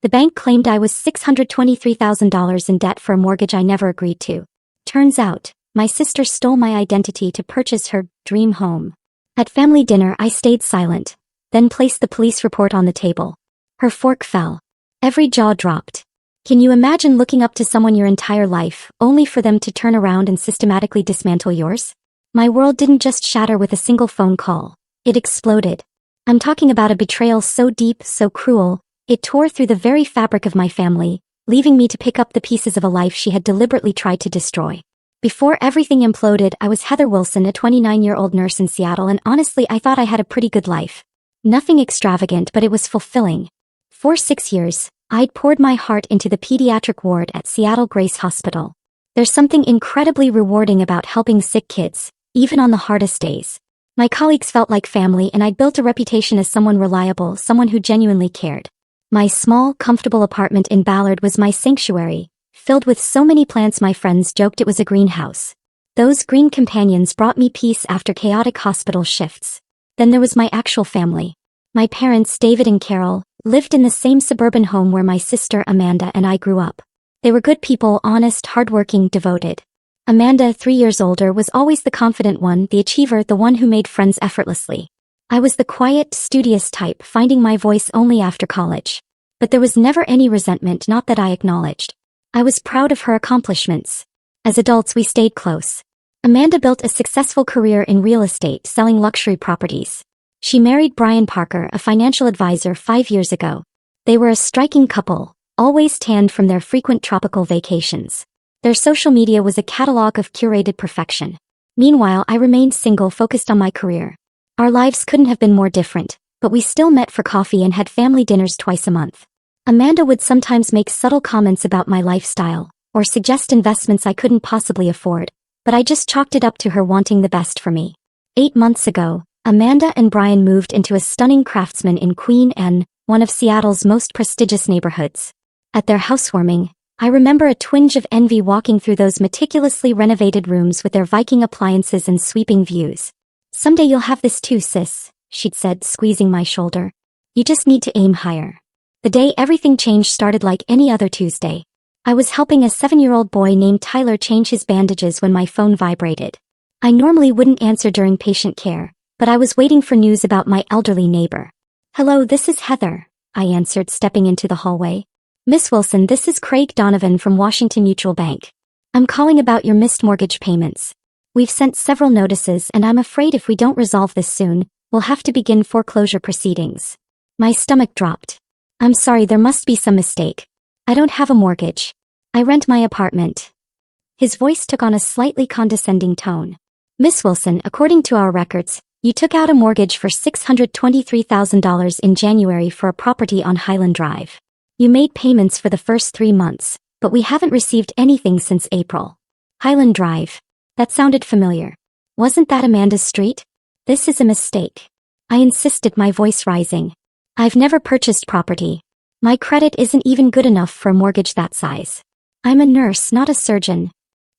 The bank claimed I was $623,000 in debt for a mortgage I never agreed to. Turns out, my sister stole my identity to purchase her dream home. At family dinner, I stayed silent, then placed the police report on the table. Her fork fell. Every jaw dropped. Can you imagine looking up to someone your entire life, only for them to turn around and systematically dismantle yours? My world didn't just shatter with a single phone call. It exploded. I'm talking about a betrayal so deep, so cruel, it tore through the very fabric of my family, leaving me to pick up the pieces of a life she had deliberately tried to destroy. Before everything imploded, I was Heather Wilson, a 29-year-old nurse in Seattle, and honestly I thought I had a pretty good life. Nothing extravagant, but it was fulfilling. For 6 years, I'd poured my heart into the pediatric ward at Seattle Grace Hospital. There's something incredibly rewarding about helping sick kids, even on the hardest days. My colleagues felt like family, and I'd built a reputation as someone reliable, someone who genuinely cared. My small, comfortable apartment in Ballard was my sanctuary, filled with so many plants my friends joked it was a greenhouse. Those green companions brought me peace after chaotic hospital shifts. Then there was my actual family. My parents, David and Carol, lived in the same suburban home where my sister Amanda and I grew up. They were good people, honest, hardworking, devoted. Amanda, 3 years older, was always the confident one, the achiever, the one who made friends effortlessly. I was the quiet, studious type, finding my voice only after college. But there was never any resentment, not that I acknowledged. I was proud of her accomplishments. As adults, we stayed close. Amanda built a successful career in real estate, selling luxury properties. She married Brian Parker, a financial advisor, 5 years ago. They were a striking couple, always tanned from their frequent tropical vacations. Their social media was a catalog of curated perfection. Meanwhile, I remained single, focused on my career. Our lives couldn't have been more different, but we still met for coffee and had family dinners twice a month. Amanda would sometimes make subtle comments about my lifestyle, or suggest investments I couldn't possibly afford, but I just chalked it up to her wanting the best for me. 8 months ago, Amanda and Brian moved into a stunning Craftsman in Queen Anne, one of Seattle's most prestigious neighborhoods. At their housewarming, I remember a twinge of envy walking through those meticulously renovated rooms with their Viking appliances and sweeping views. "Someday you'll have this too, sis," she'd said, squeezing my shoulder. "You just need to aim higher." The day everything changed started like any other Tuesday. I was helping a 7-year-old boy named Tyler change his bandages when my phone vibrated. I normally wouldn't answer during patient care, but I was waiting for news about my elderly neighbor. "Hello, this is Heather," I answered, stepping into the hallway. "Miss Wilson, this is Craig Donovan from Washington Mutual Bank. I'm calling about your missed mortgage payments. We've sent several notices, and I'm afraid if we don't resolve this soon, we'll have to begin foreclosure proceedings." My stomach dropped. "I'm sorry, there must be some mistake. I don't have a mortgage. I rent my apartment." His voice took on a slightly condescending tone. "Miss Wilson, according to our records, you took out a mortgage for $623,000 in January for a property on Highland Drive. You made payments for the first 3 months, but we haven't received anything since April." Highland Drive. That sounded familiar. Wasn't that Amanda's street? "This is a mistake," I insisted, my voice rising. "I've never purchased property. My credit isn't even good enough for a mortgage that size. I'm a nurse, not a surgeon.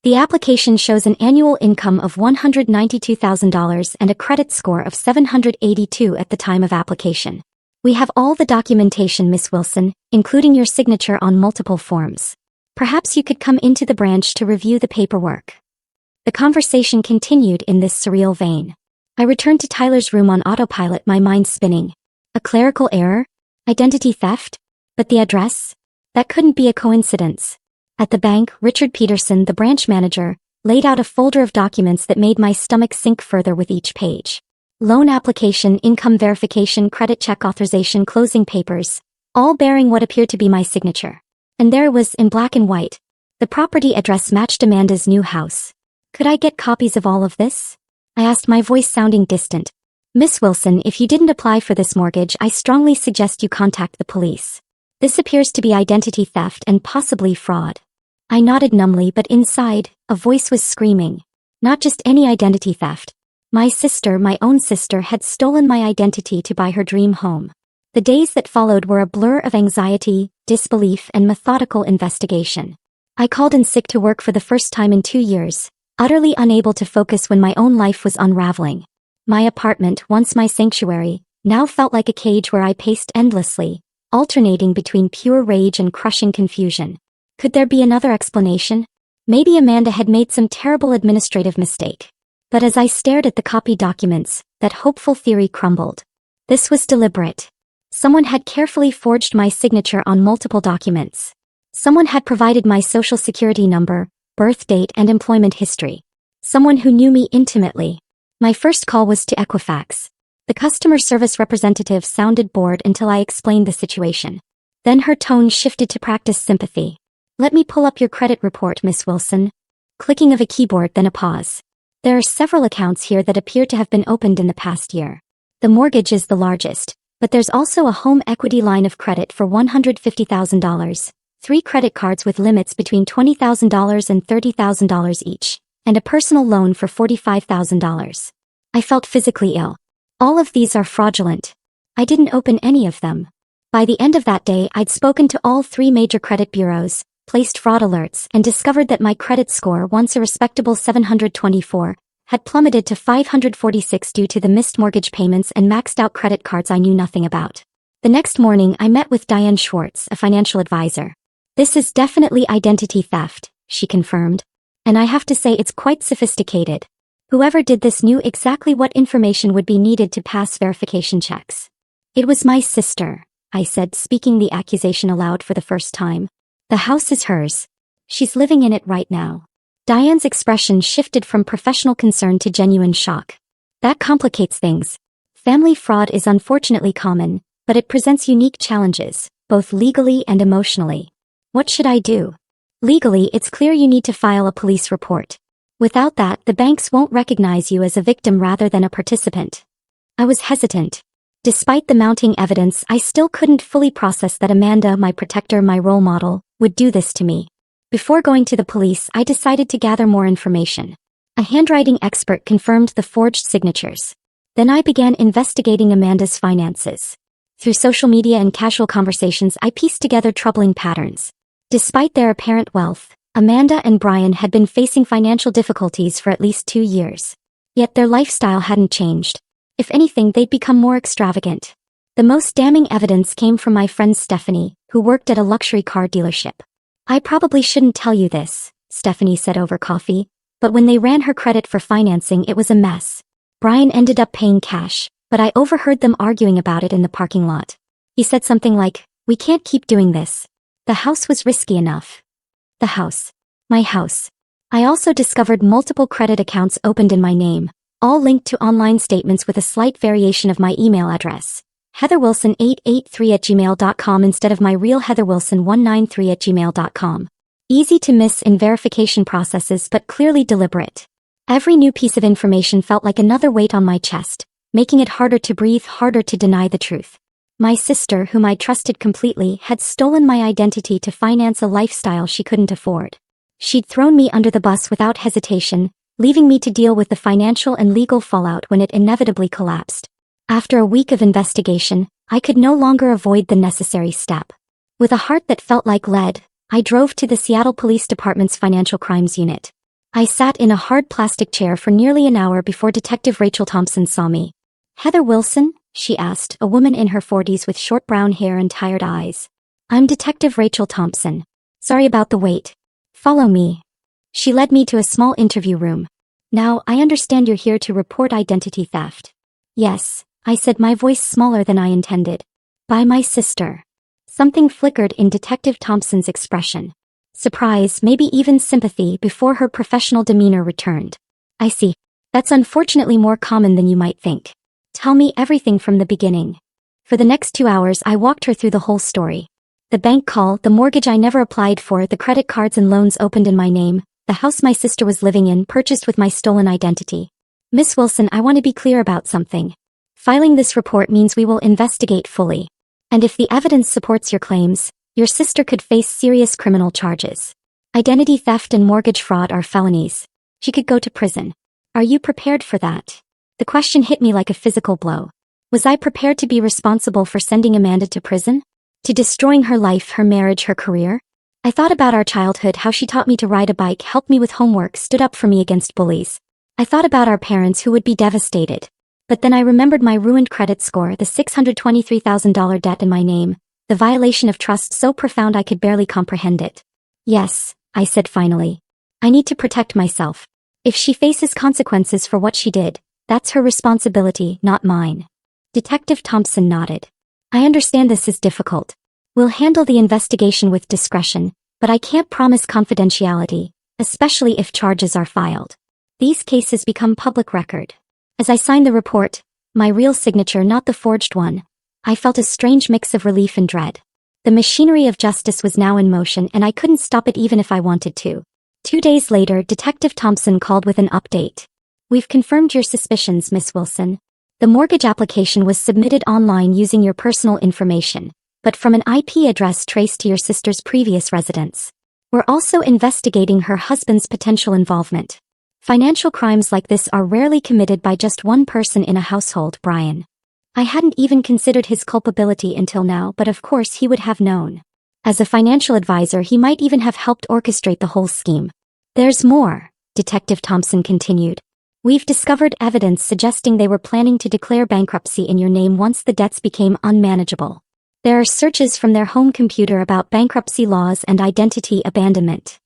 The application shows an annual income of $192,000 and a credit score of 782 at the time of application. We have all the documentation, Miss Wilson, including your signature on multiple forms. Perhaps you could come into the branch to review the paperwork." The conversation continued in this surreal vein. I returned to Tyler's room on autopilot, my mind spinning. A clerical error? Identity theft? But the address? That couldn't be a coincidence. At the bank, Richard Peterson, the branch manager, laid out a folder of documents that made my stomach sink further with each page. Loan application, income verification, credit check authorization, closing papers, all bearing what appeared to be my signature. And there it was, in black and white. The property address matched Amanda's new house. "Could I get copies of all of this?" I asked, my voice sounding distant. "Miss Wilson, if you didn't apply for this mortgage, I strongly suggest you contact the police. This appears to be identity theft and possibly fraud." I nodded numbly, but inside, a voice was screaming. Not just any identity theft. My sister, my own sister, had stolen my identity to buy her dream home. The days that followed were a blur of anxiety, disbelief, and methodical investigation. I called in sick to work for the first time in 2 years, utterly unable to focus when my own life was unraveling. My apartment, once my sanctuary, now felt like a cage where I paced endlessly, alternating between pure rage and crushing confusion. Could there be another explanation? Maybe Amanda had made some terrible administrative mistake. But as I stared at the copied documents, that hopeful theory crumbled. This was deliberate. Someone had carefully forged my signature on multiple documents. Someone had provided my social security number, birth date, and employment history. Someone who knew me intimately. My first call was to Equifax. The customer service representative sounded bored until I explained the situation. Then her tone shifted to practice sympathy. "Let me pull up your credit report, Miss Wilson." Clicking of a keyboard, then a pause. "There are several accounts here that appear to have been opened in the past year. The mortgage is the largest, but there's also a home equity line of credit for $150,000, 3 credit cards with limits between $20,000 and $30,000 each, and a personal loan for $45,000. I felt physically ill. All of these are fraudulent. I didn't open any of them. By the end of that day, I'd spoken to all 3 major credit bureaus, placed fraud alerts, and discovered that my credit score, once a respectable 724, had plummeted to 546 due to the missed mortgage payments and maxed out credit cards I knew nothing about. The next morning, I met with Diane Schwartz, a financial advisor. "This is definitely identity theft," she confirmed. "And I have to say it's quite sophisticated. Whoever did this knew exactly what information would be needed to pass verification checks." "It was my sister," I said, speaking the accusation aloud for the first time. "The house is hers. She's living in it right now." Diane's expression shifted from professional concern to genuine shock. "That complicates things. Family fraud is unfortunately common, but it presents unique challenges, both legally and emotionally. What should I do?" "Legally, it's clear you need to file a police report. Without that, the banks won't recognize you as a victim rather than a participant." I was hesitant. Despite the mounting evidence, I still couldn't fully process that Amanda, my protector, my role model, would do this to me. Before going to the police, I decided to gather more information. A handwriting expert confirmed the forged signatures. Then I began investigating Amanda's finances. Through social media and casual conversations, I pieced together troubling patterns. Despite their apparent wealth, Amanda and Brian had been facing financial difficulties for at least 2 years. Yet their lifestyle hadn't changed. If anything, they'd become more extravagant. The most damning evidence came from my friend Stephanie, who worked at a luxury car dealership. "I probably shouldn't tell you this," Stephanie said over coffee, "but when they ran her credit for financing, it was a mess. Brian ended up paying cash, but I overheard them arguing about it in the parking lot. He said something like, 'We can't keep doing this. The house was risky enough.'" The house. My house. I also discovered multiple credit accounts opened in my name, all linked to online statements with a slight variation of my email address. heatherwilson883@gmail.com instead of my real heatherwilson193@gmail.com. Easy to miss in verification processes, but clearly deliberate. Every new piece of information felt like another weight on my chest, making it harder to breathe, harder to deny the truth. My sister, whom I trusted completely, had stolen my identity to finance a lifestyle she couldn't afford. She'd thrown me under the bus without hesitation, leaving me to deal with the financial and legal fallout when it inevitably collapsed. After a week of investigation, I could no longer avoid the necessary step. With a heart that felt like lead, I drove to the Seattle Police Department's Financial Crimes Unit. I sat in a hard plastic chair for nearly an hour before Detective Rachel Thompson saw me. "Heather Wilson?" she asked, a woman in her 40s with short brown hair and tired eyes. "I'm Detective Rachel Thompson. Sorry about the wait. Follow me." She led me to a small interview room. "Now, I understand you're here to report identity theft." "Yes," I said, my voice smaller than I intended. "By my sister." Something flickered in Detective Thompson's expression. Surprise, maybe even sympathy, before her professional demeanor returned. "I see. That's unfortunately more common than you might think. Tell me everything from the beginning." For the next 2 hours, I walked her through the whole story. The bank call, the mortgage I never applied for, the credit cards and loans opened in my name, the house my sister was living in purchased with my stolen identity. "Miss Wilson, I want to be clear about something. Filing this report means we will investigate fully. And if the evidence supports your claims, your sister could face serious criminal charges. Identity theft and mortgage fraud are felonies. She could go to prison. Are you prepared for that?" The question hit me like a physical blow. Was I prepared to be responsible for sending Amanda to prison? To destroying her life, her marriage, her career? I thought about our childhood, how she taught me to ride a bike, helped me with homework, stood up for me against bullies. I thought about our parents who would be devastated. But then I remembered my ruined credit score, the $623,000 debt in my name, The violation of trust so profound I could barely comprehend it. Yes, I said finally. I need to protect myself. If she faces consequences for what she did, that's her responsibility, not mine. Detective Thompson nodded. I understand this is difficult. We'll handle the investigation with discretion, but I can't promise confidentiality, especially if charges are filed. These cases become public record. As I signed the report, my real signature, not the forged one, I felt a strange mix of relief and dread. The machinery of justice was now in motion and I couldn't stop it even if I wanted to. 2 days later, Detective Thompson called with an update. We've confirmed your suspicions, Miss Wilson. The mortgage application was submitted online using your personal information, but from an IP address traced to your sister's previous residence. We're also investigating her husband's potential involvement. Financial crimes like this are rarely committed by just one person in a household, Brian. I hadn't even considered his culpability until now, but of course he would have known. As a financial advisor, he might even have helped orchestrate the whole scheme. There's more, Detective Thompson continued. We've discovered evidence suggesting they were planning to declare bankruptcy in your name once the debts became unmanageable. There are searches from their home computer about bankruptcy laws and identity abandonment.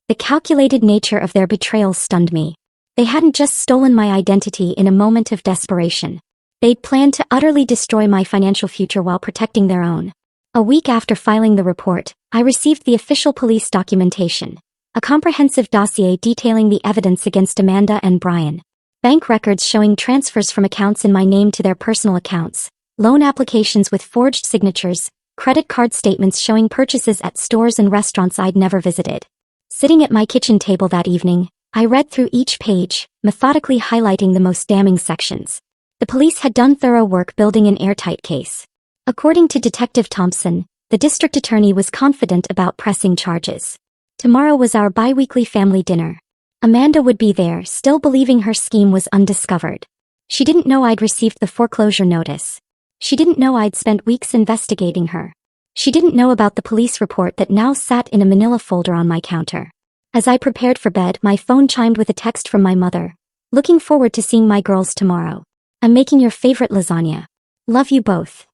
The calculated nature of their betrayal stunned me. They hadn't just stolen my identity in a moment of desperation. They'd planned to utterly destroy my financial future while protecting their own. A week after filing the report, I received the official police documentation. A comprehensive dossier detailing the evidence against Amanda and Brian. Bank records showing transfers from accounts in my name to their personal accounts, loan applications with forged signatures, credit card statements showing purchases at stores and restaurants I'd never visited. Sitting at my kitchen table that evening, I read through each page, methodically highlighting the most damning sections. The police had done thorough work building an airtight case. According to Detective Thompson, the district attorney was confident about pressing charges. Tomorrow was our bi-weekly family dinner. Amanda would be there, still believing her scheme was undiscovered. She didn't know I'd received the foreclosure notice. She didn't know I'd spent weeks investigating her. She didn't know about the police report that now sat in a manila folder on my counter. As I prepared for bed, my phone chimed with a text from my mother. Looking forward to seeing my girls tomorrow. I'm making your favorite lasagna. Love you both.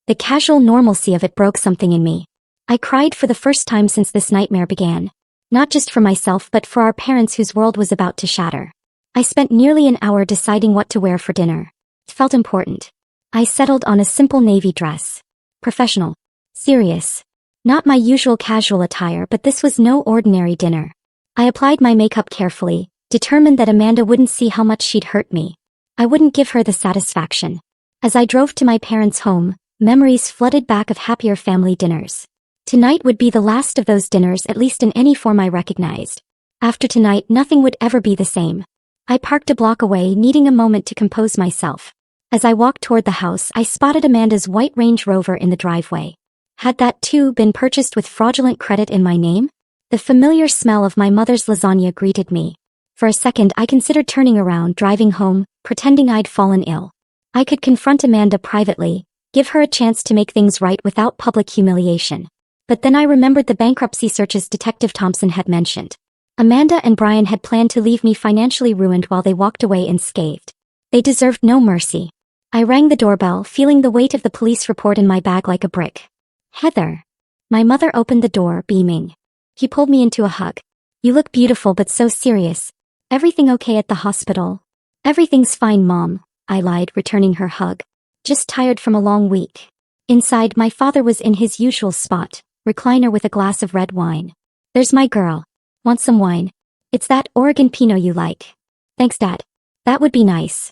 The casual normalcy of it broke something in me. I cried for the first time since this nightmare began. Not just for myself but for our parents whose world was about to shatter. I spent nearly an hour deciding what to wear for dinner. It felt important. I settled on a simple navy dress. Professional. Serious. Not my usual casual attire, but this was no ordinary dinner. I applied my makeup carefully, determined that Amanda wouldn't see how much she'd hurt me. I wouldn't give her the satisfaction. As I drove to my parents' home, memories flooded back of happier family dinners. Tonight would be the last of those dinners, at least in any form I recognized. After tonight, nothing would ever be the same. I parked a block away, needing a moment to compose myself. As I walked toward the house, I spotted Amanda's white Range Rover in the driveway. Had that too been purchased with fraudulent credit in my name? The familiar smell of my mother's lasagna greeted me. For a second, I considered turning around, driving home, pretending I'd fallen ill. I could confront Amanda privately, give her a chance to make things right without public humiliation. But then I remembered the bankruptcy searches Detective Thompson had mentioned. Amanda and Brian had planned to leave me financially ruined while they walked away unscathed. They deserved no mercy. I rang the doorbell, feeling the weight of the police report in my bag like a brick. Heather. My mother opened the door, beaming. She pulled me into a hug. You look beautiful but so serious. Everything okay at the hospital? Everything's fine, Mom, I lied, returning her hug. Just tired from a long week. Inside, my father was in his usual spot, recliner with a glass of red wine. There's my girl. Want some wine? It's that Oregon Pinot you like. Thanks, Dad. That would be nice.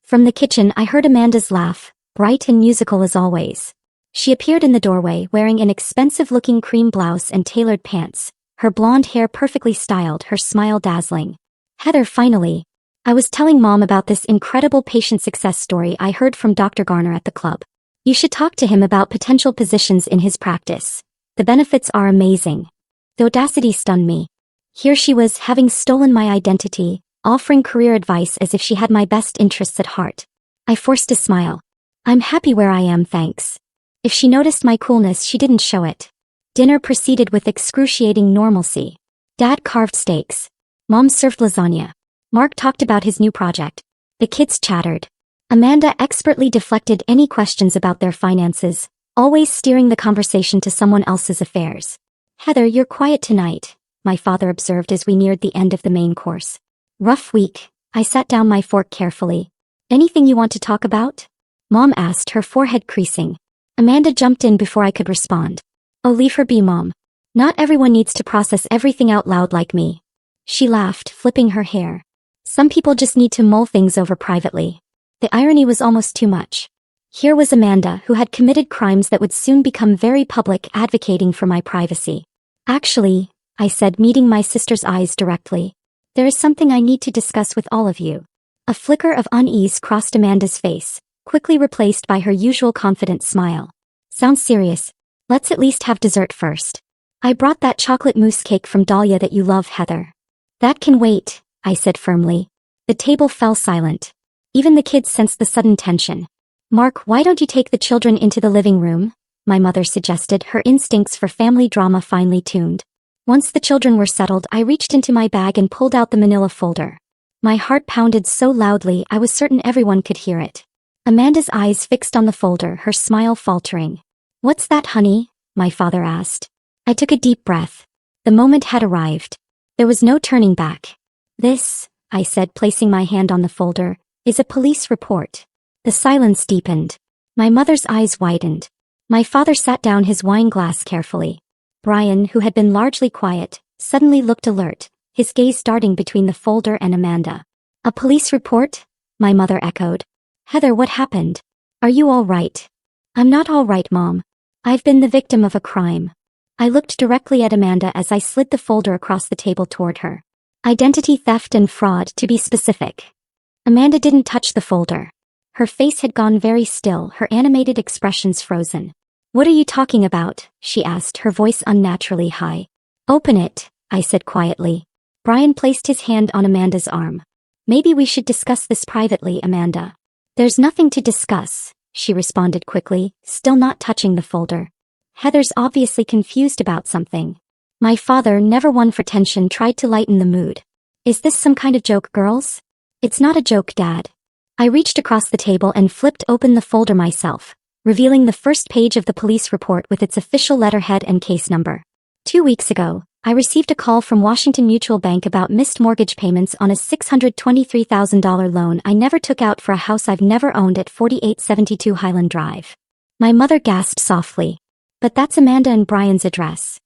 From the kitchen, I heard Amanda's laugh, bright and musical as always. She appeared in the doorway wearing an expensive-looking cream blouse and tailored pants, her blonde hair perfectly styled, her smile dazzling. Heather, finally. I was telling Mom about this incredible patient success story I heard from Dr. Garner at the club. You should talk to him about potential positions in his practice. The benefits are amazing. The audacity stunned me. Here she was, having stolen my identity, offering career advice as if she had my best interests at heart. I forced a smile. I'm happy where I am, thanks. If she noticed my coolness, she didn't show it. Dinner proceeded with excruciating normalcy. Dad carved steaks. Mom served lasagna. Mark talked about his new project. The kids chattered. Amanda expertly deflected any questions about their finances, always steering the conversation to someone else's affairs. Heather, you're quiet tonight, my father observed as we neared the end of the main course. Rough week. I sat down my fork carefully. Anything you want to talk about? Mom asked, her forehead creasing. Amanda jumped in before I could respond. Oh, leave her be, Mom. Not everyone needs to process everything out loud like me. She laughed, flipping her hair. Some people just need to mull things over privately. The irony was almost too much. Here was Amanda, who had committed crimes that would soon become very public, advocating for my privacy. Actually, I said, meeting my sister's eyes directly, there is something I need to discuss with all of you. A flicker of unease crossed Amanda's face, quickly replaced by her usual confident smile. Sounds serious. Let's at least have dessert first. I brought that chocolate mousse cake from Dahlia that you love, Heather. That can wait, I said firmly. The table fell silent. Even the kids sensed the sudden tension. Mark, why don't you take the children into the living room? My mother suggested, her instincts for family drama finely tuned. Once the children were settled, I reached into my bag and pulled out the manila folder. My heart pounded so loudly I was certain everyone could hear it. Amanda's eyes fixed on the folder, her smile faltering. What's that, honey? My father asked. I took a deep breath. The moment had arrived. There was no turning back. This, I said, placing my hand on the folder, is a police report. The silence deepened. My mother's eyes widened. My father sat down his wine glass carefully. Brian, who had been largely quiet, suddenly looked alert, his gaze darting between the folder and Amanda. A police report? My mother echoed. Heather, what happened? Are you all right? I'm not all right, Mom. I've been the victim of a crime. I looked directly at Amanda as I slid the folder across the table toward her. Identity theft and fraud, to be specific. Amanda didn't touch the folder. Her face had gone very still, her animated expressions frozen. What are you talking about? She asked, her voice unnaturally high. Open it, I said quietly. Brian placed his hand on Amanda's arm. Maybe we should discuss this privately, Amanda. There's nothing to discuss, she responded quickly, still not touching the folder. Heather's obviously confused about something. My father, never one for tension, tried to lighten the mood. Is this some kind of joke, girls? It's not a joke, Dad. I reached across the table and flipped open the folder myself, revealing the first page of the police report with its official letterhead and case number. 2 weeks ago, I received a call from Washington Mutual Bank about missed mortgage payments on a $623,000 loan I never took out for a house I've never owned at 4872 Highland Drive. My mother gasped softly. But that's Amanda and Brian's address.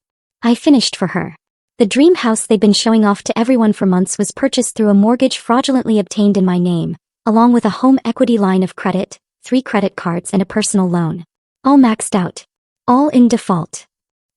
I finished for her. The dream house they'd been showing off to everyone for months was purchased through a mortgage fraudulently obtained in my name, along with a home equity line of credit, 3 credit cards and a personal loan. All maxed out. All in default.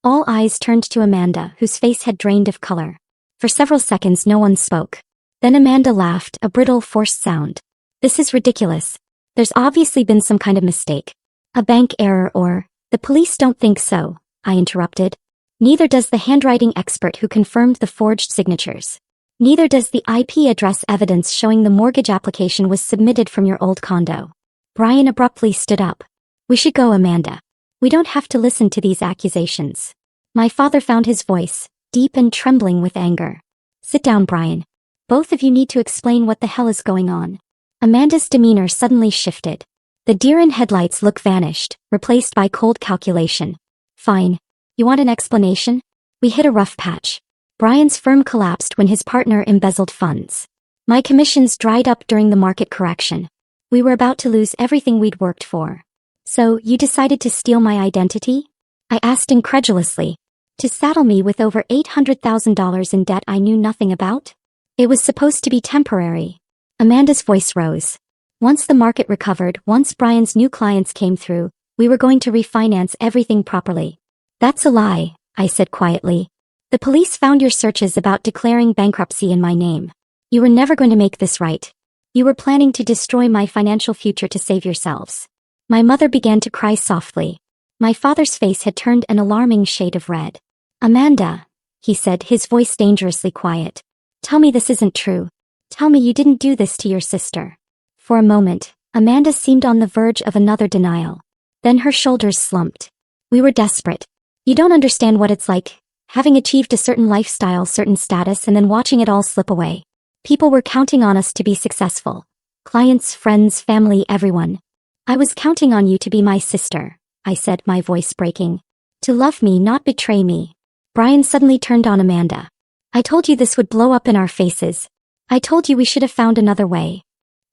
All eyes turned to Amanda, whose face had drained of color. For several seconds no one spoke. Then Amanda laughed, a brittle, forced sound. This is ridiculous. There's obviously been some kind of mistake. A bank error or... The police don't think so, I interrupted. Neither does the handwriting expert who confirmed the forged signatures. Neither does the IP address evidence showing the mortgage application was submitted from your old condo. Brian abruptly stood up. We should go, Amanda. We don't have to listen to these accusations. My father found his voice, deep and trembling with anger. Sit down, Brian. Both of you need to explain what the hell is going on. Amanda's demeanor suddenly shifted. The deer-in-headlights look vanished, replaced by cold calculation. Fine. You want an explanation? We hit a rough patch. Brian's firm collapsed when his partner embezzled funds. My commissions dried up during the market correction. We were about to lose everything we'd worked for. So, you decided to steal my identity? I asked incredulously. To saddle me with over $800,000 in debt I knew nothing about? It was supposed to be temporary. Amanda's voice rose. Once the market recovered, once Brian's new clients came through, we were going to refinance everything properly. That's a lie, I said quietly. The police found your searches about declaring bankruptcy in my name. You were never going to make this right. You were planning to destroy my financial future to save yourselves. My mother began to cry softly. My father's face had turned an alarming shade of red. Amanda, he said, his voice dangerously quiet. Tell me this isn't true. Tell me you didn't do this to your sister. For a moment, Amanda seemed on the verge of another denial. Then her shoulders slumped. We were desperate. You don't understand what it's like, having achieved a certain lifestyle, certain status, and then watching it all slip away. People were counting on us to be successful. Clients, friends, family, everyone. I was counting on you to be my sister, I said, my voice breaking. To love me, not betray me. Brian suddenly turned on Amanda. I told you this would blow up in our faces. I told you we should have found another way.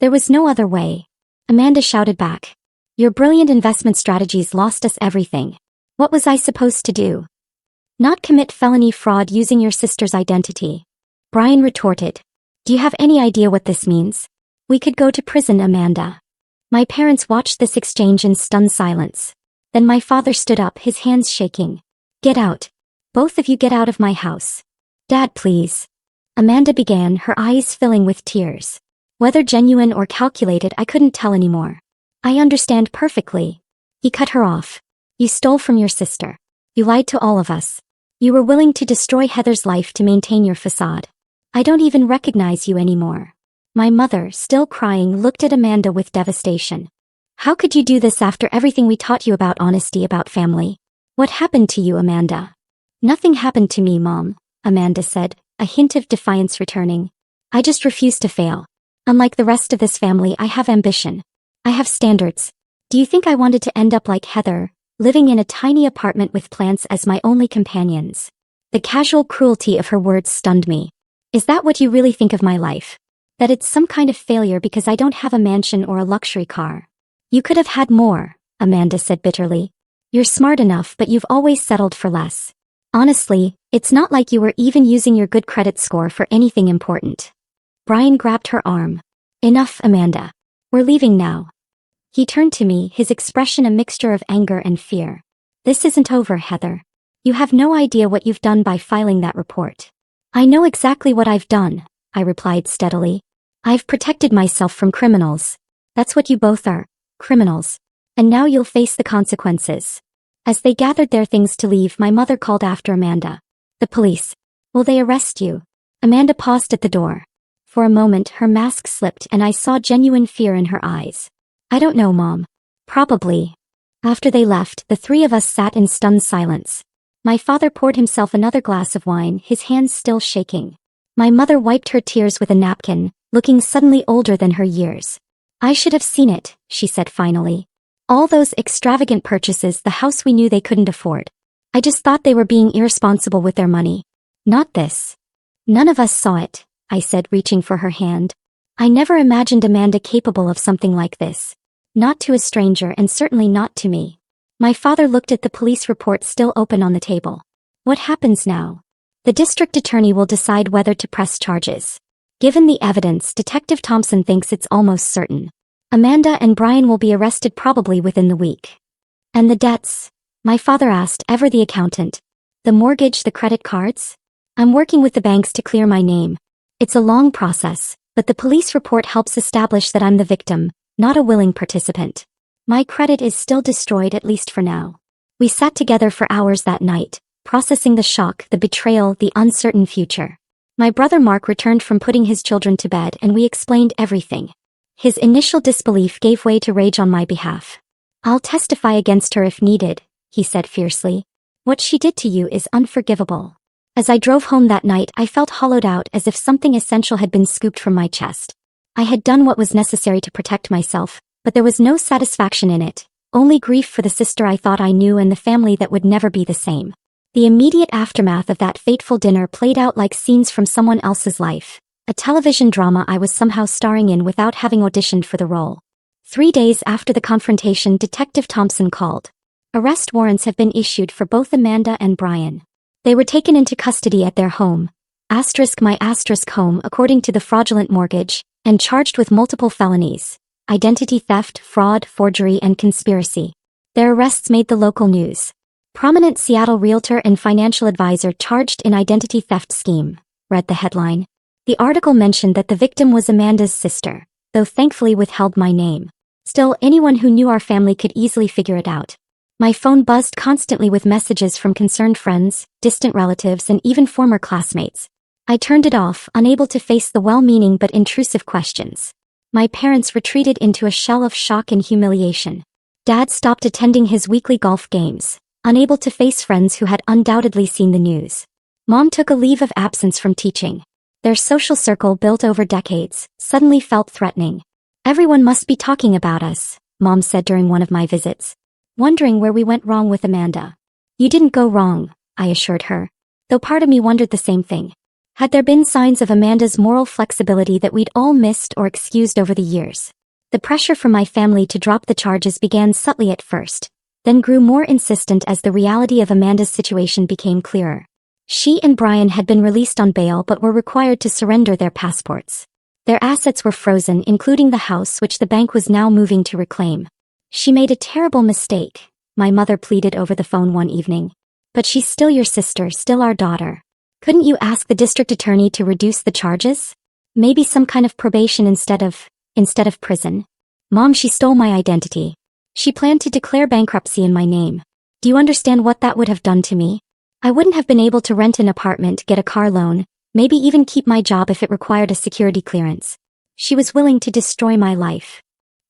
There was no other way. Amanda shouted back. Your brilliant investment strategies lost us everything. What was I supposed to do? Not commit felony fraud using your sister's identity. Brian retorted. Do you have any idea what this means? We could go to prison, Amanda. My parents watched this exchange in stunned silence. Then my father stood up, his hands shaking. Get out. Both of you get out of my house. Dad, please. Amanda began, her eyes filling with tears. Whether genuine or calculated, I couldn't tell anymore. I understand perfectly. He cut her off. You stole from your sister. You lied to all of us. You were willing to destroy Heather's life to maintain your facade. I don't even recognize you anymore. My mother, still crying, looked at Amanda with devastation. How could you do this after everything we taught you about honesty, about family? What happened to you, Amanda? Nothing happened to me, Mom, Amanda said, a hint of defiance returning. I just refuse to fail. Unlike the rest of this family, I have ambition. I have standards. Do you think I wanted to end up like Heather, living in a tiny apartment with plants as my only companions? The casual cruelty of her words stunned me. Is that what you really think of my life? That it's some kind of failure because I don't have a mansion or a luxury car? You could have had more, Amanda said bitterly. You're smart enough, but you've always settled for less. Honestly, it's not like you were even using your good credit score for anything important. Brian grabbed her arm. Enough, Amanda. We're leaving now. He turned to me, his expression a mixture of anger and fear. This isn't over, Heather. You have no idea what you've done by filing that report. I know exactly what I've done, I replied steadily. I've protected myself from criminals. That's what you both are, criminals. And now you'll face the consequences. As they gathered their things to leave, my mother called after Amanda. The police. Will they arrest you? Amanda paused at the door. For a moment, her mask slipped and I saw genuine fear in her eyes. I don't know, Mom. Probably. After they left, the three of us sat in stunned silence. My father poured himself another glass of wine, his hands still shaking. My mother wiped her tears with a napkin, looking suddenly older than her years. I should have seen it, she said finally. All those extravagant purchases, the house we knew they couldn't afford. I just thought they were being irresponsible with their money. Not this. None of us saw it, I said, reaching for her hand. I never imagined Amanda capable of something like this. Not to a stranger and certainly not to me. My father looked at the police report still open on the table. What happens now? The district attorney will decide whether to press charges. Given the evidence, Detective Thompson thinks it's almost certain. Amanda and Brian will be arrested probably within the week. And the debts? My father asked, ever the accountant. The mortgage, the credit cards? I'm working with the banks to clear my name. It's a long process, but the police report helps establish that I'm the victim, not a willing participant. My credit is still destroyed, at least for now. We sat together for hours that night, processing the shock, the betrayal, the uncertain future. My brother Mark returned from putting his children to bed and we explained everything. His initial disbelief gave way to rage on my behalf. I'll testify against her if needed, he said fiercely. What she did to you is unforgivable. As I drove home that night, I felt hollowed out, as if something essential had been scooped from my chest. I had done what was necessary to protect myself, but there was no satisfaction in it, only grief for the sister I thought I knew and the family that would never be the same. The immediate aftermath of that fateful dinner played out like scenes from someone else's life, a television drama I was somehow starring in without having auditioned for the role. 3 days after the confrontation, Detective Thompson called. Arrest warrants have been issued for both Amanda and Brian. They were taken into custody at their home, my home, according to the fraudulent mortgage, and charged with multiple felonies: identity theft, fraud, forgery, and conspiracy. Their arrests made the local news. Prominent Seattle realtor and financial advisor charged in identity theft scheme, read the headline. The article mentioned that the victim was Amanda's sister, though thankfully withheld my name. Still, anyone who knew our family could easily figure it out. My phone buzzed constantly with messages from concerned friends, distant relatives, and even former classmates. I turned it off, unable to face the well-meaning but intrusive questions. My parents retreated into a shell of shock and humiliation. Dad stopped attending his weekly golf games, unable to face friends who had undoubtedly seen the news. Mom took a leave of absence from teaching. Their social circle, built over decades, suddenly felt threatening. Everyone must be talking about us, Mom said during one of my visits. wondering where we went wrong with Amanda. You didn't go wrong, I assured her. Though part of me wondered the same thing. Had there been signs of Amanda's moral flexibility that we'd all missed or excused over the years? The pressure from my family to drop the charges began subtly at first, then grew more insistent as the reality of Amanda's situation became clearer. She and Brian had been released on bail but were required to surrender their passports. Their assets were frozen, including the house which the bank was now moving to reclaim. She made a terrible mistake, my mother pleaded over the phone one evening. But she's still your sister, still our daughter. Couldn't you ask the district attorney to reduce the charges? Maybe some kind of probation instead of prison? Mom, she stole my identity. She planned to declare bankruptcy in my name. Do you understand what that would have done to me? I wouldn't have been able to rent an apartment, get a car loan, maybe even keep my job if it required a security clearance. She was willing to destroy my life.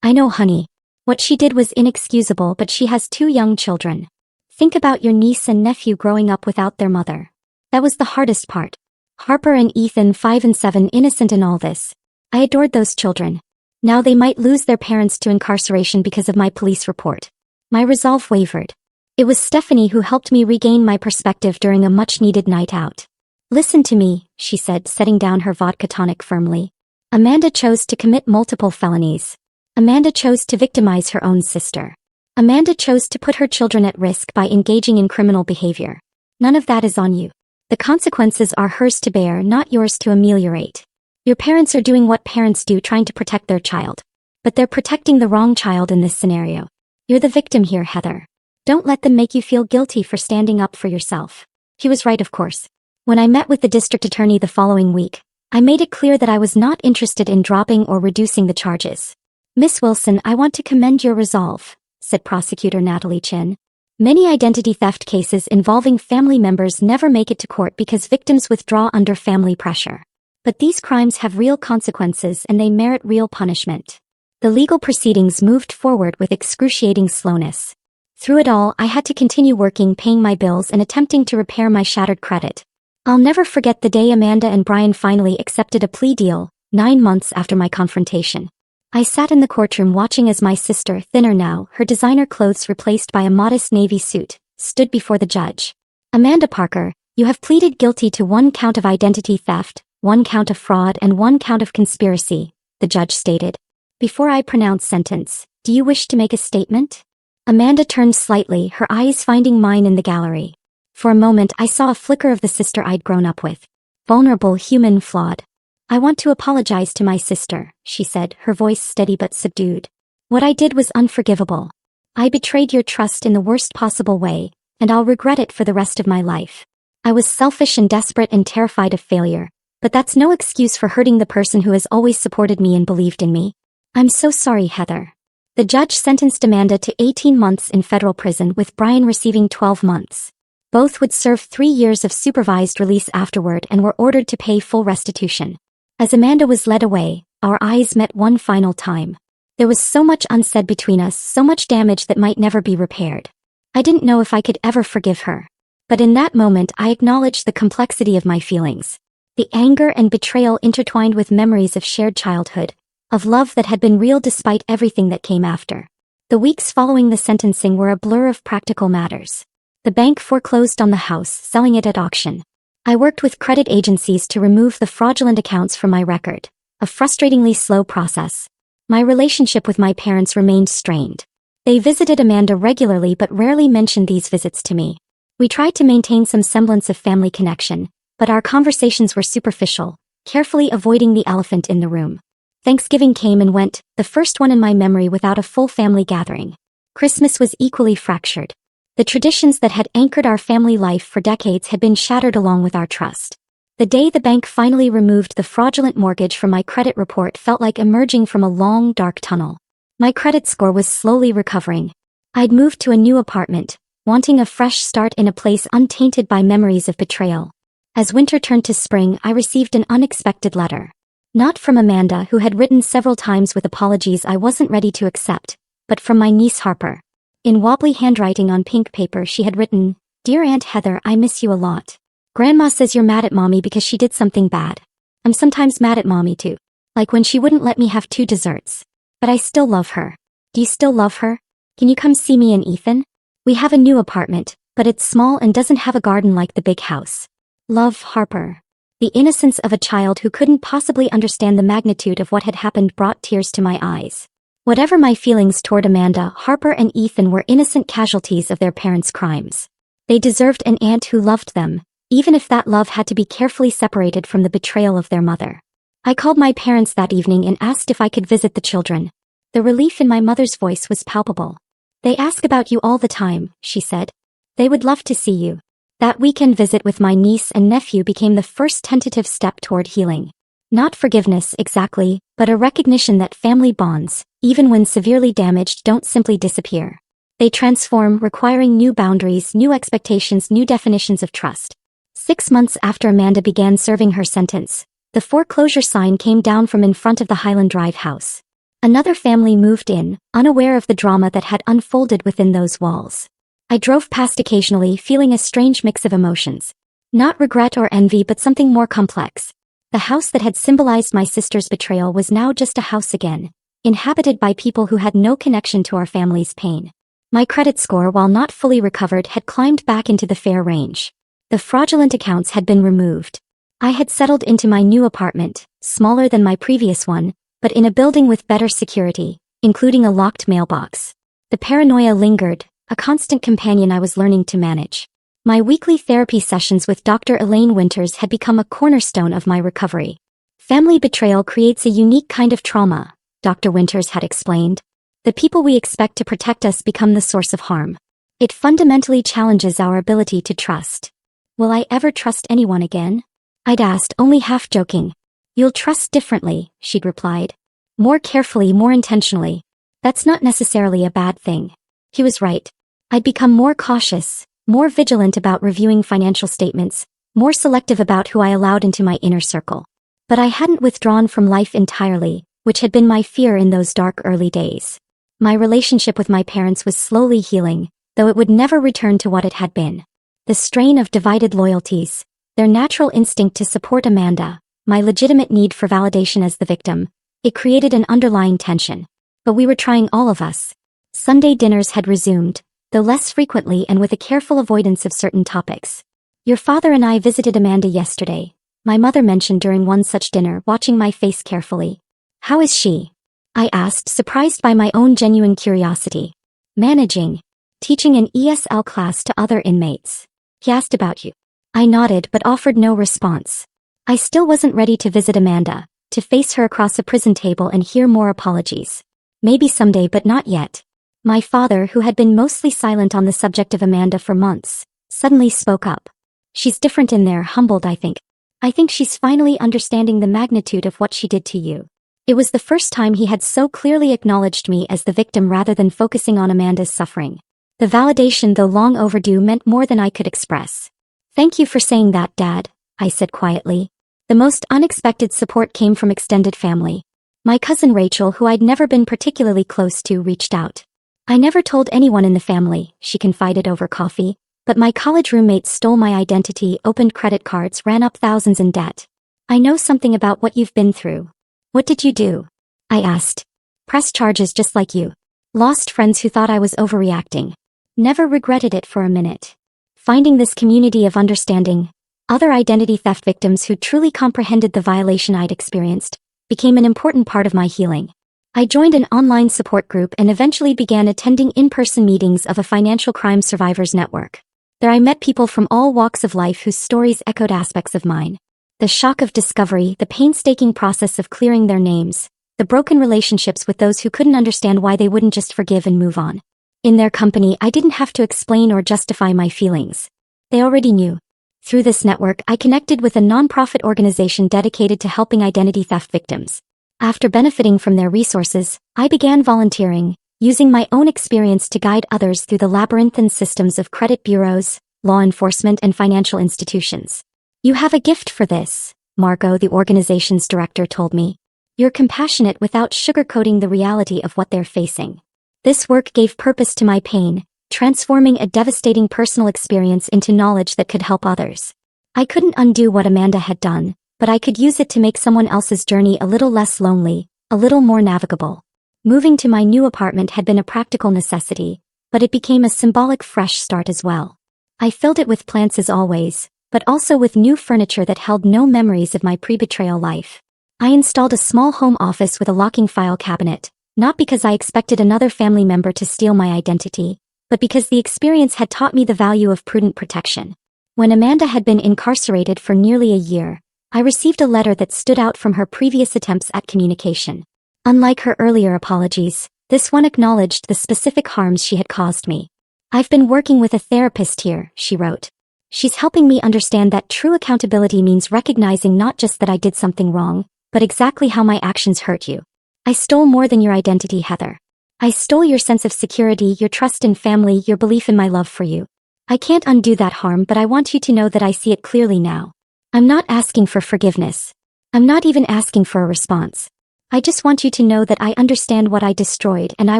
I know, honey. What she did was inexcusable, but she has 2 young children. Think about your niece and nephew growing up without their mother. That was the hardest part. Harper and Ethan, 5 and 7, innocent in all this. I adored those children. Now they might lose their parents to incarceration because of my police report. My resolve wavered. It was Stephanie who helped me regain my perspective during a much-needed night out. Listen to me, she said, setting down her vodka tonic firmly. Amanda chose to commit multiple felonies. Amanda chose to victimize her own sister. Amanda chose to put her children at risk by engaging in criminal behavior. None of that is on you. The consequences are hers to bear, not yours to ameliorate. Your parents are doing what parents do, trying to protect their child. But they're protecting the wrong child in this scenario. You're the victim here, Heather. Don't let them make you feel guilty for standing up for yourself. He was right, of course. When I met with the district attorney the following week, I made it clear that I was not interested in dropping or reducing the charges. Miss Wilson, I want to commend your resolve, said Prosecutor Natalie Chin. Many identity theft cases involving family members never make it to court because victims withdraw under family pressure. But these crimes have real consequences and they merit real punishment. The legal proceedings moved forward with excruciating slowness. Through it all, I had to continue working, paying my bills and attempting to repair my shattered credit. I'll never forget the day Amanda and Brian finally accepted a plea deal, 9 months after my confrontation. I sat in the courtroom watching as my sister, thinner now, her designer clothes replaced by a modest navy suit, stood before the judge. Amanda Parker, you have pleaded guilty to 1 count of identity theft, 1 count of fraud and 1 count of conspiracy, the judge stated. Before I pronounce sentence, do you wish to make a statement? Amanda turned slightly, her eyes finding mine in the gallery. For a moment I saw a flicker of the sister I'd grown up with. Vulnerable, human, flawed. I want to apologize to my sister, she said, her voice steady but subdued. What I did was unforgivable. I betrayed your trust in the worst possible way, and I'll regret it for the rest of my life. I was selfish and desperate and terrified of failure, but that's no excuse for hurting the person who has always supported me and believed in me. I'm so sorry, Heather. The judge sentenced Amanda to 18 months in federal prison, with Brian receiving 12 months. Both would serve 3 years of supervised release afterward and were ordered to pay full restitution. As Amanda was led away, our eyes met one final time. There was so much unsaid between us, so much damage that might never be repaired. I didn't know if I could ever forgive her. But in that moment I acknowledged the complexity of my feelings. The anger and betrayal intertwined with memories of shared childhood, of love that had been real despite everything that came after. The weeks following the sentencing were a blur of practical matters. The bank foreclosed on the house, selling it at auction. I worked with credit agencies to remove the fraudulent accounts from my record, a frustratingly slow process. My relationship with my parents remained strained. They visited Amanda regularly but rarely mentioned these visits to me. We tried to maintain some semblance of family connection, but our conversations were superficial, carefully avoiding the elephant in the room. Thanksgiving came and went, the first one in my memory without a full family gathering. Christmas was equally fractured. The traditions that had anchored our family life for decades had been shattered along with our trust. The day the bank finally removed the fraudulent mortgage from my credit report felt like emerging from a long, dark tunnel. My credit score was slowly recovering. I'd moved to a new apartment, wanting a fresh start in a place untainted by memories of betrayal. As winter turned to spring, I received an unexpected letter. Not from Amanda, who had written several times with apologies I wasn't ready to accept, but from my niece Harper. In wobbly handwriting on pink paper she had written, "Dear Aunt Heather, I miss you a lot. Grandma says you're mad at Mommy because she did something bad. I'm sometimes mad at Mommy too. Like when she wouldn't let me have 2 desserts. But I still love her. Do you still love her? Can you come see me and Ethan? We have a new apartment, but it's small and doesn't have a garden like the big house. Love, Harper. The innocence of a child who couldn't possibly understand the magnitude of what had happened brought tears to my eyes. Whatever my feelings toward Amanda, Harper and Ethan were innocent casualties of their parents' crimes. They deserved an aunt who loved them, even if that love had to be carefully separated from the betrayal of their mother. I called my parents that evening and asked if I could visit the children. The relief in my mother's voice was palpable. They ask about you all the time, she said. They would love to see you. That weekend visit with my niece and nephew became the first tentative step toward healing. Not forgiveness exactly, but a recognition that family bonds, even when severely damaged, don't simply disappear. They transform, requiring new boundaries, new expectations, new definitions of trust. 6 months after Amanda began serving her sentence, the foreclosure sign came down from in front of the Highland Drive house. Another family moved in, unaware of the drama that had unfolded within those walls. I drove past occasionally, feeling a strange mix of emotions. Not regret or envy, but something more complex. The house that had symbolized my sister's betrayal was now just a house again, inhabited by people who had no connection to our family's pain. My credit score, while not fully recovered, had climbed back into the fair range. The fraudulent accounts had been removed. I had settled into my new apartment, smaller than my previous one, but in a building with better security, including a locked mailbox. The paranoia lingered, a constant companion I was learning to manage. My weekly therapy sessions with Dr. Elaine Winters had become a cornerstone of my recovery. Family betrayal creates a unique kind of trauma, Dr. Winters had explained. The people we expect to protect us become the source of harm. It fundamentally challenges our ability to trust. Will I ever trust anyone again? I'd asked, only half joking. You'll trust differently, she'd replied. More carefully, more intentionally. That's not necessarily a bad thing. He was right. I'd become more cautious, more vigilant about reviewing financial statements, more selective about who I allowed into my inner circle. But I hadn't withdrawn from life entirely, which had been my fear in those dark early days. My relationship with my parents was slowly healing, though it would never return to what it had been. The strain of divided loyalties, their natural instinct to support Amanda, my legitimate need for validation as the victim, it created an underlying tension. But we were trying, all of us. Sunday dinners had resumed, though less frequently and with a careful avoidance of certain topics. Your father and I visited Amanda yesterday, my mother mentioned during one such dinner, watching my face carefully. How is she? I asked, surprised by my own genuine curiosity. Managing. Teaching an ESL class to other inmates. He asked about you. I nodded but offered no response. I still wasn't ready to visit Amanda, to face her across a prison table and hear more apologies. Maybe someday, but not yet. My father, who had been mostly silent on the subject of Amanda for months, suddenly spoke up. She's different in there, humbled, I think. I think she's finally understanding the magnitude of what she did to you. It was the first time he had so clearly acknowledged me as the victim rather than focusing on Amanda's suffering. The validation, though long overdue, meant more than I could express. Thank you for saying that, Dad, I said quietly. The most unexpected support came from extended family. My cousin Rachel, who I'd never been particularly close to, reached out. I never told anyone in the family, she confided over coffee, but my college roommates stole my identity, opened credit cards, ran up thousands in debt. I know something about what you've been through. What did you do? I asked. Press charges just like you. Lost friends who thought I was overreacting. Never regretted it for a minute. Finding this community of understanding, other identity theft victims who truly comprehended the violation I'd experienced, became an important part of my healing. I joined an online support group and eventually began attending in-person meetings of a financial crime survivors network. There I met people from all walks of life whose stories echoed aspects of mine. The shock of discovery, the painstaking process of clearing their names, the broken relationships with those who couldn't understand why they wouldn't just forgive and move on. In their company, I didn't have to explain or justify my feelings. They already knew. Through this network, I connected with a nonprofit organization dedicated to helping identity theft victims. After benefiting from their resources, I began volunteering, using my own experience to guide others through the labyrinthine systems of credit bureaus, law enforcement, and financial institutions. You have a gift for this, Margot, the organization's director, told me. You're compassionate without sugarcoating the reality of what they're facing. This work gave purpose to my pain, transforming a devastating personal experience into knowledge that could help others. I couldn't undo what Amanda had done, but I could use it to make someone else's journey a little less lonely, a little more navigable. Moving to my new apartment had been a practical necessity, but it became a symbolic fresh start as well. I filled it with plants as always, but also with new furniture that held no memories of my pre-betrayal life. I installed a small home office with a locking file cabinet, not because I expected another family member to steal my identity, but because the experience had taught me the value of prudent protection. When Amanda had been incarcerated for nearly a year, I received a letter that stood out from her previous attempts at communication. Unlike her earlier apologies, this one acknowledged the specific harms she had caused me. "I've been working with a therapist here," she wrote. "She's helping me understand that true accountability means recognizing not just that I did something wrong, but exactly how my actions hurt you. I stole more than your identity, Heather. I stole your sense of security, your trust in family, your belief in my love for you. I can't undo that harm, but I want you to know that I see it clearly now. I'm not asking for forgiveness. I'm not even asking for a response. I just want you to know that I understand what I destroyed and I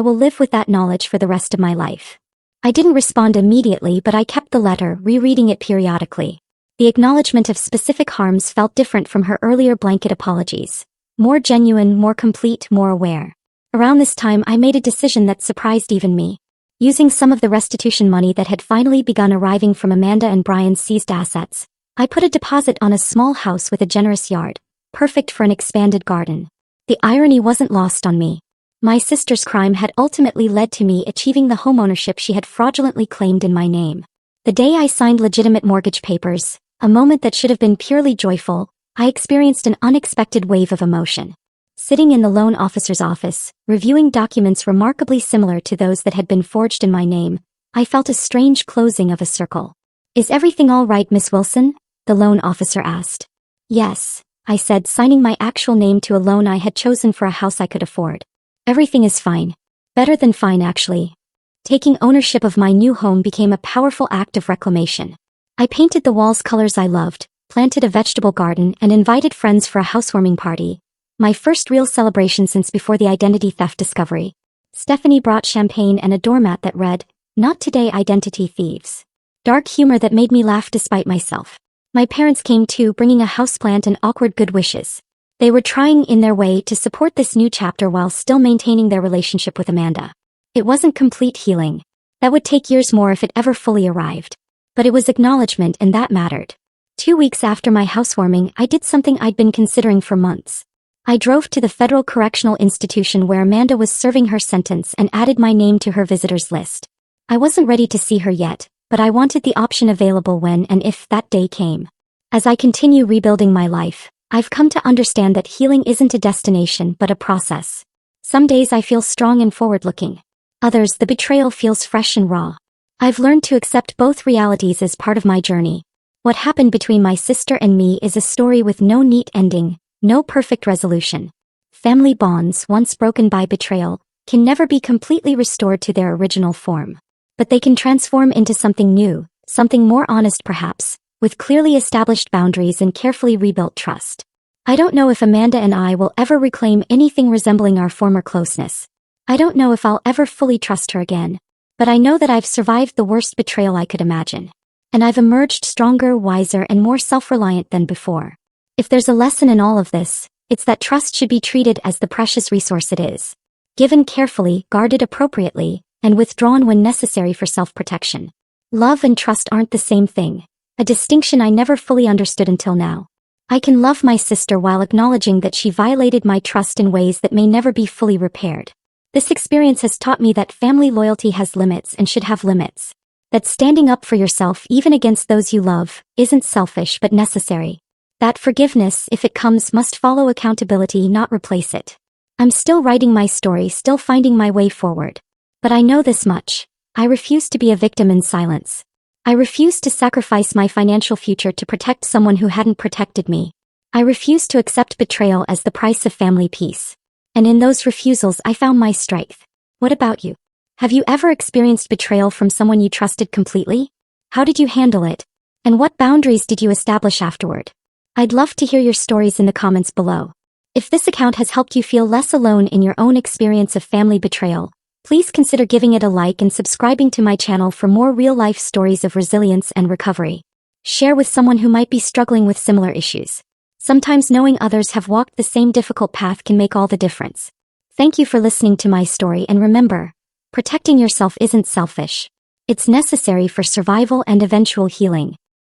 will live with that knowledge for the rest of my life." I didn't respond immediately, but I kept the letter, rereading it periodically. The acknowledgement of specific harms felt different from her earlier blanket apologies. More genuine, more complete, more aware. Around this time, I made a decision that surprised even me. Using some of the restitution money that had finally begun arriving from Amanda and Brian's seized assets, I put a deposit on a small house with a generous yard, perfect for an expanded garden. The irony wasn't lost on me. My sister's crime had ultimately led to me achieving the homeownership she had fraudulently claimed in my name. The day I signed legitimate mortgage papers, a moment that should have been purely joyful, I experienced an unexpected wave of emotion. Sitting in the loan officer's office, reviewing documents remarkably similar to those that had been forged in my name, I felt a strange closing of a circle. "Is everything all right, Miss Wilson?" the loan officer asked. "Yes," I said, signing my actual name to a loan I had chosen for a house I could afford. "Everything is fine. Better than fine, actually." Taking ownership of my new home became a powerful act of reclamation. I painted the walls colors I loved, planted a vegetable garden, and invited friends for a housewarming party. My first real celebration since before the identity theft discovery. Stephanie brought champagne and a doormat that read, "Not today, identity thieves." Dark humor that made me laugh despite myself. My parents came too, bringing a houseplant and awkward good wishes. They were trying in their way to support this new chapter while still maintaining their relationship with Amanda. It wasn't complete healing. That would take years more if it ever fully arrived. But it was acknowledgement, and that mattered. 2 weeks after my housewarming, I did something I'd been considering for months. I drove to the Federal Correctional Institution where Amanda was serving her sentence and added my name to her visitors list. I wasn't ready to see her yet, but I wanted the option available when and if that day came. As I continue rebuilding my life, I've come to understand that healing isn't a destination but a process. Some days I feel strong and forward-looking. Others, the betrayal feels fresh and raw. I've learned to accept both realities as part of my journey. What happened between my sister and me is a story with no neat ending, no perfect resolution. Family bonds, once broken by betrayal, can never be completely restored to their original form. But they can transform into something new, something more honest perhaps, with clearly established boundaries and carefully rebuilt trust. I don't know if Amanda and I will ever reclaim anything resembling our former closeness. I don't know if I'll ever fully trust her again. But I know that I've survived the worst betrayal I could imagine. And I've emerged stronger, wiser, and more self-reliant than before. If there's a lesson in all of this, it's that trust should be treated as the precious resource it is. Given carefully, guarded appropriately, and withdrawn when necessary for self-protection. Love and trust aren't the same thing, a distinction I never fully understood until now. I can love my sister while acknowledging that she violated my trust in ways that may never be fully repaired. This experience has taught me that family loyalty has limits and should have limits. That standing up for yourself even against those you love isn't selfish but necessary. That forgiveness, if it comes, must follow accountability, not replace it. I'm still writing my story, still finding my way forward. But I know this much. I refuse to be a victim in silence. I refuse to sacrifice my financial future to protect someone who hadn't protected me. I refuse to accept betrayal as the price of family peace. And in those refusals I found my strength. What about you? Have you ever experienced betrayal from someone you trusted completely? How did you handle it? And what boundaries did you establish afterward? I'd love to hear your stories in the comments below. If this account has helped you feel less alone in your own experience of family betrayal, please consider giving it a like and subscribing to my channel for more real-life stories of resilience and recovery. Share with someone who might be struggling with similar issues. Sometimes knowing others have walked the same difficult path can make all the difference. Thank you for listening to my story, and remember, protecting yourself isn't selfish. It's necessary for survival and eventual healing.